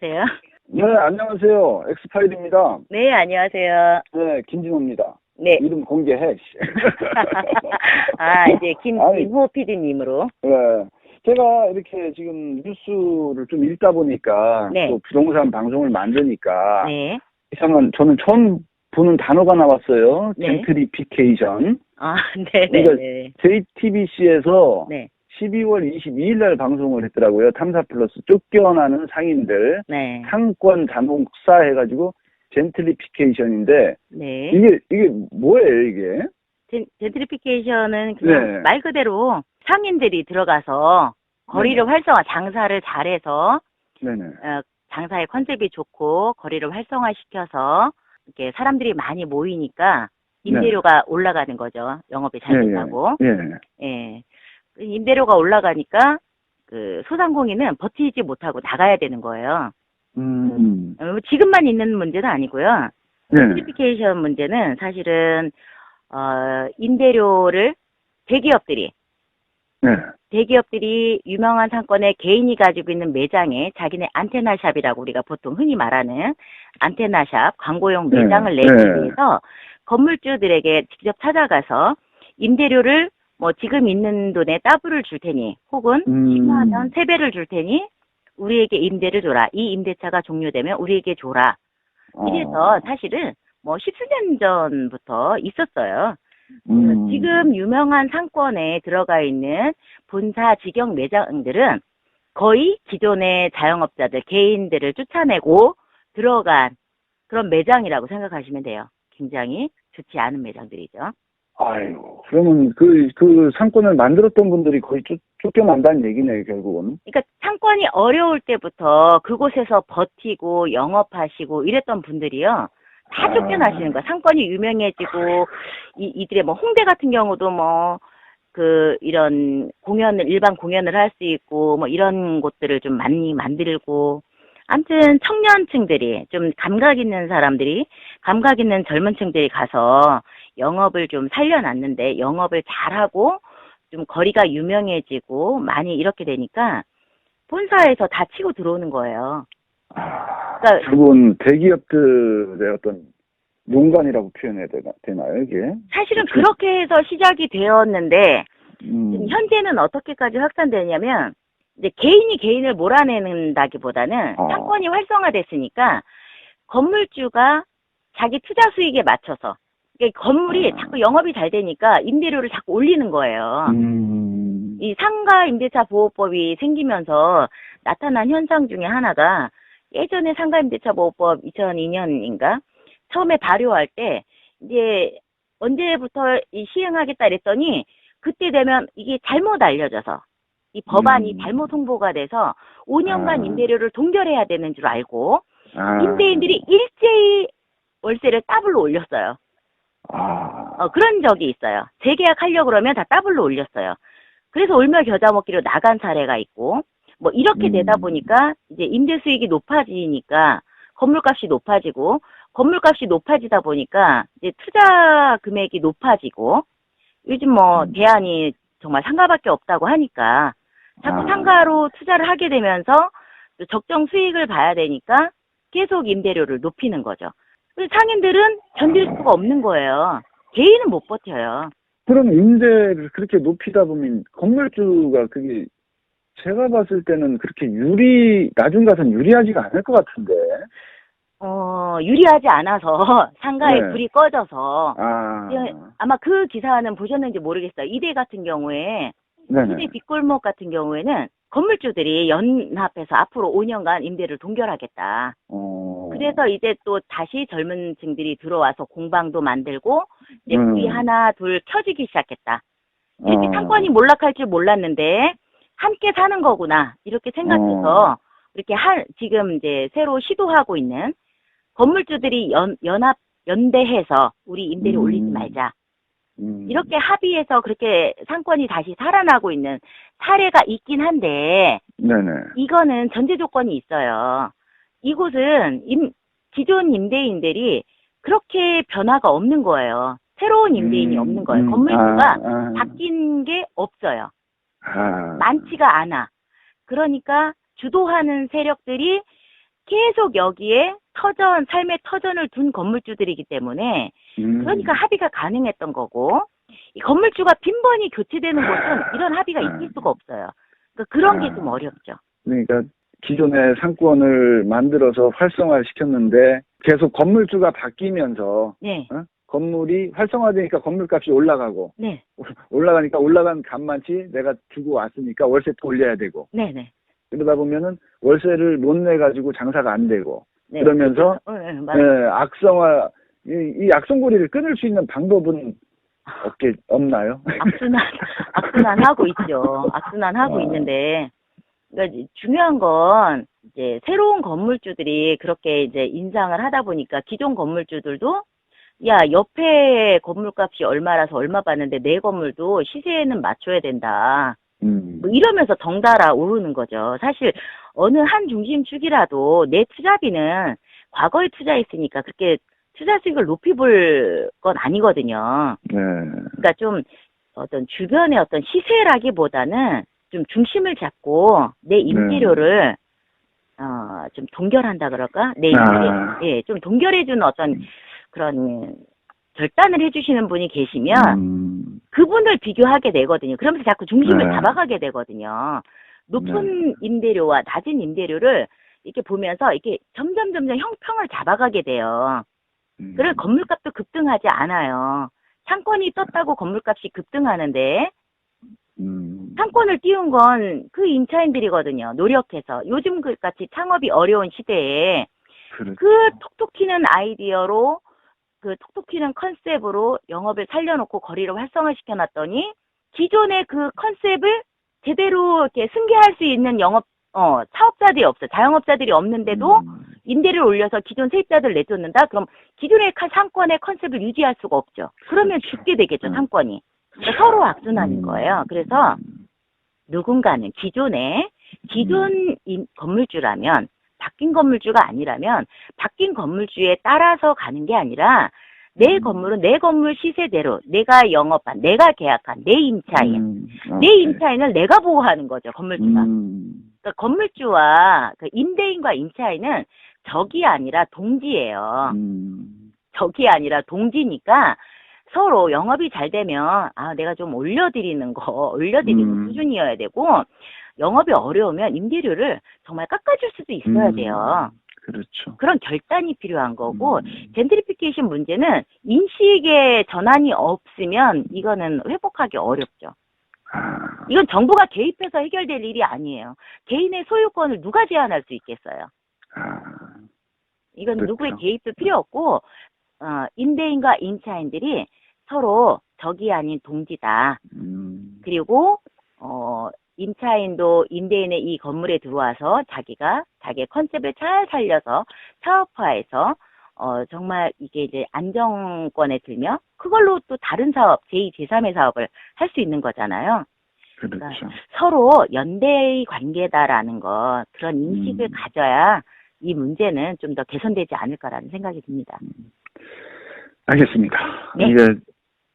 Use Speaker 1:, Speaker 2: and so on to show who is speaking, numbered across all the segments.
Speaker 1: 여보세요?
Speaker 2: 네, 안녕하세요. 엑스파일입니다.
Speaker 1: 네, 안녕하세요.
Speaker 2: 네, 김진호입니다.
Speaker 1: 네.
Speaker 2: 이름 공개해.
Speaker 1: 아, 이제
Speaker 2: 아니,
Speaker 1: 김호 PD님으로.
Speaker 2: 네. 제가 이렇게 지금 뉴스를 좀 읽다 보니까
Speaker 1: 네.
Speaker 2: 또 부동산 방송을 만드니까
Speaker 1: 네.
Speaker 2: 이상한 저는 처음 보는 단어가 나왔어요.
Speaker 1: 네.
Speaker 2: 젠트리피케이션.
Speaker 1: 아, 네네네.
Speaker 2: 그러니까 JTBC에서
Speaker 1: 네.
Speaker 2: 12월 22일 날 방송을 했더라고요. 탐사 플러스 쫓겨나는 상인들
Speaker 1: 네.
Speaker 2: 상권 잔혹사 해가지고 젠트리피케이션인데
Speaker 1: 네.
Speaker 2: 이게 뭐예요 이게?
Speaker 1: 젠트리피케이션은 그냥
Speaker 2: 네.
Speaker 1: 말 그대로 상인들이 들어가서 거리를
Speaker 2: 네네.
Speaker 1: 활성화, 장사를 잘해서,
Speaker 2: 네네.
Speaker 1: 장사의 컨셉이 좋고, 거리를 활성화시켜서, 이렇게 사람들이 많이 모이니까, 임대료가 올라가는 거죠. 영업이 잘 된다고.
Speaker 2: 예.
Speaker 1: 예. 임대료가 올라가니까 그 소상공인은 버티지 못하고 나가야 되는 거예요. 지금만 있는 문제는 아니고요.
Speaker 2: 네.
Speaker 1: 젠트리피케이션 문제는 사실은 임대료를 대기업들이 유명한 상권에 개인이 가지고 있는 매장에 자기네 안테나샵이라고 우리가 보통 흔히 말하는 안테나샵 광고용 매장을 내기 위해서 건물주들에게 직접 찾아가서 임대료를 뭐 지금 있는 돈에 더블을 줄 테니 혹은 심하면 3배를 줄 테니 우리에게 임대를 줘라. 이 임대차가 종료되면 우리에게 줘라. 이래서 사실은 뭐 10수년 전부터 있었어요. 지금 유명한 상권에 들어가 있는 본사 직영 매장들은 거의 기존의 자영업자들, 개인들을 쫓아내고 들어간 그런 매장이라고 생각하시면 돼요. 굉장히 좋지 않은 매장들이죠.
Speaker 2: 아유, 그러면 그 상권을 만들었던 분들이 거의 쫓겨난다는 얘기네요, 결국은.
Speaker 1: 그러니까 상권이 어려울 때부터 그곳에서 버티고 영업하시고 이랬던 분들이요. 다 쫓겨나시는 거야. 상권이 유명해지고, 이들의 뭐 홍대 같은 경우도 뭐, 이런 일반 공연을 할 수 있고, 뭐 이런 곳들을 좀 많이 만들고, 아무튼 청년층들이, 좀 감각 있는 사람들이, 감각 있는 젊은 층들이 가서 영업을 좀 살려놨는데, 영업을 잘하고, 좀 거리가 유명해지고, 많이 이렇게 되니까, 본사에서 다 치고 들어오는 거예요. 그러니까
Speaker 2: 결국은 대기업들의 어떤 농간이라고 표현해야 되나요, 이게?
Speaker 1: 사실은 그렇게 해서 시작이 되었는데, 현재는 어떻게까지 확산되냐면, 이제 개인이 개인을 몰아내는다기보다는 상권이 활성화됐으니까, 건물주가 자기 투자 수익에 맞춰서, 그러니까 건물이 자꾸 영업이 잘 되니까 임대료를 자꾸 올리는 거예요. 이 상가 임대차 보호법이 생기면서 나타난 현상 중에 하나가 예전에 상가 임대차 보호법 2002년인가 처음에 발효할 때 이제 언제부터 시행하겠다 그랬더니 그때 되면 이게 잘못 알려져서 이 법안이 잘못 홍보가 돼서 5년간 임대료를 동결해야 되는 줄 알고 임대인들이 일제히 월세를 더블로 올렸어요. 그런 적이 있어요. 재계약하려고 그러면 다 더블로 올렸어요. 그래서 울며 겨자 먹기로 나간 사례가 있고, 뭐 이렇게 되다 보니까 이제 임대 수익이 높아지니까 건물값이 높아지고, 건물값이 높아지다 보니까 이제 투자 금액이 높아지고, 요즘 뭐 대안이 정말 상가밖에 없다고 하니까 자꾸 상가로 투자를 하게 되면서 적정 수익을 봐야 되니까 계속 임대료를 높이는 거죠. 상인들은 견딜 수가 없는 거예요. 개인은 못 버텨요.
Speaker 2: 그럼 임대를 그렇게 높이다 보면 건물주가 그게 제가 봤을 때는 그렇게 나중 가서는 유리하지가 않을 것 같은데.
Speaker 1: 유리하지 않아서 상가에 불이 꺼져서 아마 그 기사는 보셨는지 모르겠어요. 이대 같은 경우에 이대 뒷골목 같은 경우에는 건물주들이 연합해서 앞으로 5년간 임대를 동결하겠다. 그래서 이제 또 다시 젊은 층들이 들어와서 공방도 만들고 이제 불이 하나 둘 켜지기 시작했다. 이렇게 상권이 몰락할 줄 몰랐는데 함께 사는 거구나 이렇게 생각해서 이렇게 지금 이제 새로 시도하고 있는 건물주들이 연대해서 우리 임대료 올리지 말자. 이렇게 합의해서 그렇게 상권이 다시 살아나고 있는 사례가 있긴 한데 이거는 전제 조건이 있어요. 이곳은 기존 임대인들이 그렇게 변화가 없는 거예요. 새로운 임대인이 없는 거예요. 건물주가 바뀐 게 없어요. 많지가 않아. 그러니까 주도하는 세력들이 계속 여기에 삶의 터전을 둔 건물주들이기 때문에 그러니까 합의가 가능했던 거고 이 건물주가 빈번히 교체되는 곳은 이런 합의가 있을 수가 없어요. 그러니까 그런 게 좀 어렵죠.
Speaker 2: 그러니까 기존의 상권을 만들어서 활성화시켰는데 계속 건물주가 바뀌면서
Speaker 1: 네.
Speaker 2: 건물이 활성화되니까 건물값이 올라가고
Speaker 1: 네.
Speaker 2: 올라가니까 올라간 값만치 내가 주고 왔으니까 월세 또 올려야 되고
Speaker 1: 네네.
Speaker 2: 그러다 보면은 월세를 못 내가지고 장사가 안 되고
Speaker 1: 네.
Speaker 2: 그러면서
Speaker 1: 맞아요.
Speaker 2: 악성화 이 악성고리를 끊을 수 있는 방법은 없나요?
Speaker 1: 악순환하고 있죠. 악순환하고 있는데 그러니까 중요한 건 이제 새로운 건물주들이 그렇게 이제 인상을 하다 보니까 기존 건물주들도 야, 옆에 건물값이 얼마라서 얼마 받는데 내 건물도 시세에는 맞춰야 된다. 뭐 이러면서 덩달아 오르는 거죠. 사실 어느 한 중심축이라도 내 투자비는 과거에 투자했으니까 그렇게 투자 수익을 높이 볼 건 아니거든요.
Speaker 2: 네.
Speaker 1: 그러니까 좀 어떤 주변의 어떤 시세라기보다는 좀 중심을 잡고 내 임대료를 좀 동결한다 그럴까? 예, 좀 동결해주는 어떤 그런 결단을 해주시는 분이 계시면 그분을 비교하게 되거든요. 그러면서 자꾸 중심을 잡아가게 되거든요. 높은 임대료와 낮은 임대료를 이렇게 보면서 이렇게 점점 형평을 잡아가게 돼요. 그래서 건물값도 급등하지 않아요. 상권이 떴다고 건물값이 급등하는데 상권을 띄운 건 그 임차인들이거든요. 노력해서. 요즘 같이 창업이 어려운 시대에 그 톡톡 튀는 아이디어로 그 톡톡 튀는 컨셉으로 영업을 살려놓고 거리를 활성화시켜놨더니 기존의 그 컨셉을 제대로 이렇게 승계할 수 있는 사업자들이 없어요. 자영업자들이 없는데도 임대료를 올려서 기존 세입자들 내쫓는다? 그럼 기존의 상권의 컨셉을 유지할 수가 없죠. 그러면 죽게 되겠죠, 상권이. 그러니까 서로 악순환인 거예요. 그래서 누군가는 기존 건물주라면 바뀐 건물주가 아니라면 바뀐 건물주에 따라서 가는 게 아니라 내 건물은 내 건물 시세대로 내가 영업한, 내가 계약한 내 임차인, 내 임차인을 내가 보호하는 거죠, 건물주가. 그러니까 건물주와 그 임대인과 임차인은 적이 아니라 동지예요. 적이 아니라 동지니까 서로 영업이 잘 되면 내가 좀 올려드리는 수준이어야 되고 영업이 어려우면 임대료를 정말 깎아줄 수도 있어야 돼요.
Speaker 2: 그렇죠.
Speaker 1: 그런 결단이 필요한 거고 젠트리피케이션 문제는 인식의 전환이 없으면 이거는 회복하기 어렵죠. 이건 정부가 개입해서 해결될 일이 아니에요. 개인의 소유권을 누가 제한할 수 있겠어요. 이건
Speaker 2: 그렇죠.
Speaker 1: 누구의 개입도 필요 없고 임대인과 임차인들이 서로 적이 아닌 동지다. 그리고 임차인도 임대인의 이 건물에 들어와서 자기의 컨셉을 잘 살려서 사업화해서 정말 이게 이제 안정권에 들며 그걸로 또 다른 사업, 제2, 제3의 사업을 할 수 있는 거잖아요.
Speaker 2: 그렇죠.
Speaker 1: 그러니까 서로 연대의 관계다라는 것, 그런 인식을 가져야 이 문제는 좀 더 개선되지 않을까라는 생각이 듭니다.
Speaker 2: 알겠습니다.
Speaker 1: 네.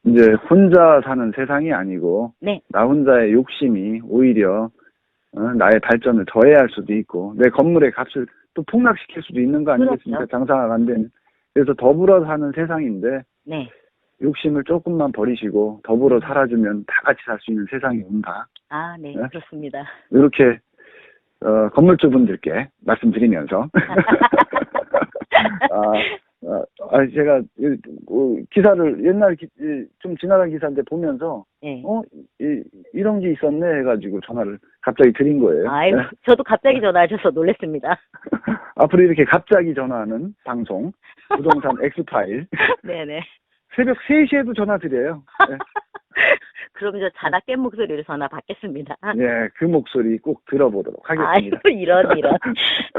Speaker 2: 이제 혼자 사는 세상이 아니고
Speaker 1: 네.
Speaker 2: 나 혼자의 욕심이 오히려 나의 발전을 더해할 수도 있고 내 건물의 값을 또 폭락시킬 수도 있는 거 아니겠습니까?
Speaker 1: 그렇죠.
Speaker 2: 장사가 안 되는. 그래서 더불어 사는 세상인데
Speaker 1: 네.
Speaker 2: 욕심을 조금만 버리시고 더불어 살아주면 다 같이 살 수 있는 세상이 온다.
Speaker 1: 네.
Speaker 2: 네?
Speaker 1: 그렇습니다.
Speaker 2: 이렇게 건물주분들께 말씀드리면서 제가 기사를 옛날 좀 지나간 기사인데 보면서
Speaker 1: 네.
Speaker 2: 이런 게 있었네 해가지고 전화를 갑자기 드린 거예요.
Speaker 1: 아이고, 저도 갑자기 전화하셔서 놀랐습니다.
Speaker 2: 앞으로 이렇게 갑자기 전화하는 방송 부동산 엑스파일
Speaker 1: 네네. 새벽
Speaker 2: 3시에도 전화 드려요. 네.
Speaker 1: 그럼 저 자다 깬 목소리로 전화 받겠습니다.
Speaker 2: 네, 그 목소리 꼭 들어보도록 하겠습니다.
Speaker 1: 아이고, 이런.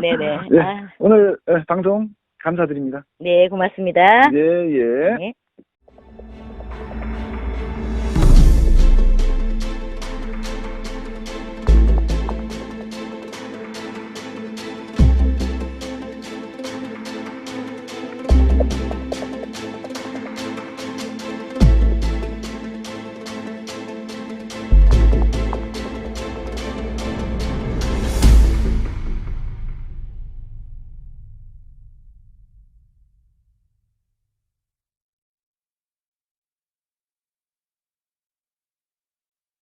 Speaker 1: 네네.
Speaker 2: 네, 오늘 방송 감사드립니다.
Speaker 1: 네, 고맙습니다.
Speaker 2: 예.
Speaker 1: 네.